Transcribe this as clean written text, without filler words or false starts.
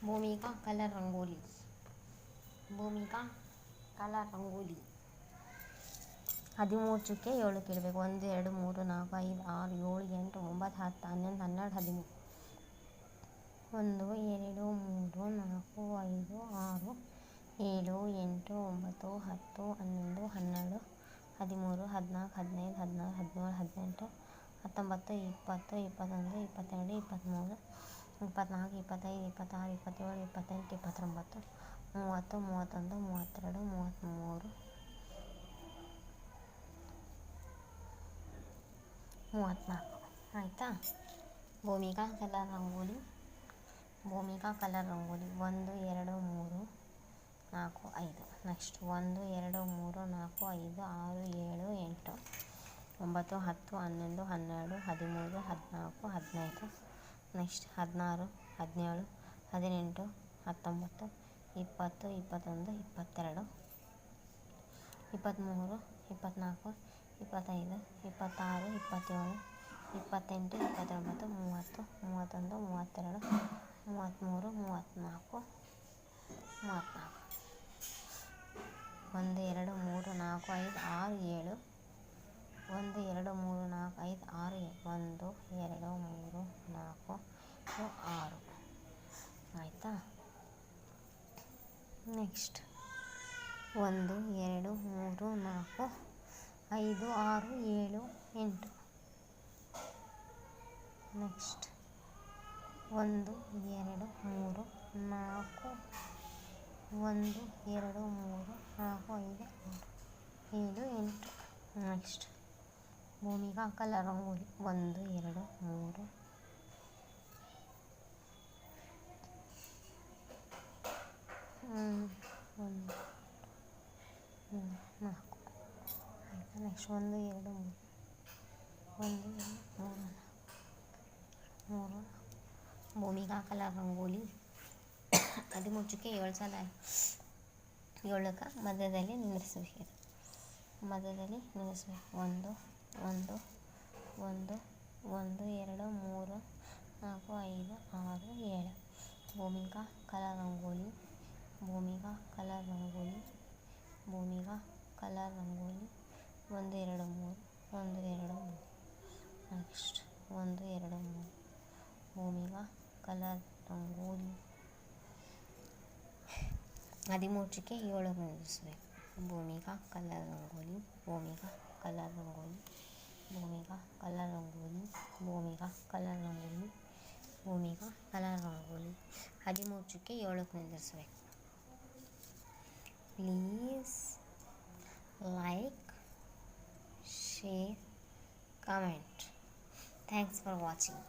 Bhoomika colour rangoli. Bhumika colour rangoli. 13 ಚುಕ್ಕೆ 7 ಇಡಬೇಕು. 1 2 3 4 5 6 7 8 9 10 11 12 13. 1 2 3 4 5 6 7 8 9 10 11 12 13 14 15 16 17 18 19 20 21 22 23 24 25 26 27 28 29 30 31 32 33 34. ಆಯಿತಾ? Bhumika colour rangoli. Bhumika colour rangoli. 1 2 3 4 5. Next 1 2 3 4 5 6 7 8 9 10 11 12 13 14 15. Next 16 17 18 19 20 21 22 23 24 25 26 27 28 29 30 31 32 33 34 34. 1 2 3 4 5 6 7. 1 2 3 4 5 6 7. 1 2 3 4 6. ಆಯಿತಾ? Next 1 2 3 4 5 6 7 8. Next 1 2 3 4 1 2 3 4 5 6 7 8. Next Bhumika colour rangoli. 1 2 3 1 4. ಆಯಿತಾ? Next 1 2 3 1 2 3 4 Bhoomika colour rangoli. 13 ಚುಕ್ಕೆ 7 ಸಲ 7ಕ್ಕೆ ಮಧ್ಯದಲ್ಲಿ ನಿಲ್ಲಿಸಬೇಕು. ಮಧ್ಯದಲ್ಲಿ ನಿಲ್ಲಿಸಬೇಕು. 1 1 1 1 2 3 4 5 6 7. Bhumika colour rangoli. Bhumika colour rangoli. Bhumika colour rangoli. 1 2 3 1 2 3. Next 1 2 3 Bhumika colour rangoli. 13 ಚುಕ್ಕೆ 7 ನಿಲ್ಲಿಸಬೇಕು. Bhumika colour rangoli. Bhumika colour rangoli. Bhumika colour rangoli. Bhumika colour rangoli. Bhumika colour rangoli. 13 ಚುಕ್ಕೆ 7 ನಿಲ್ಲಿಸಬೇಕು. Please like, share, comment. Thanks for watching.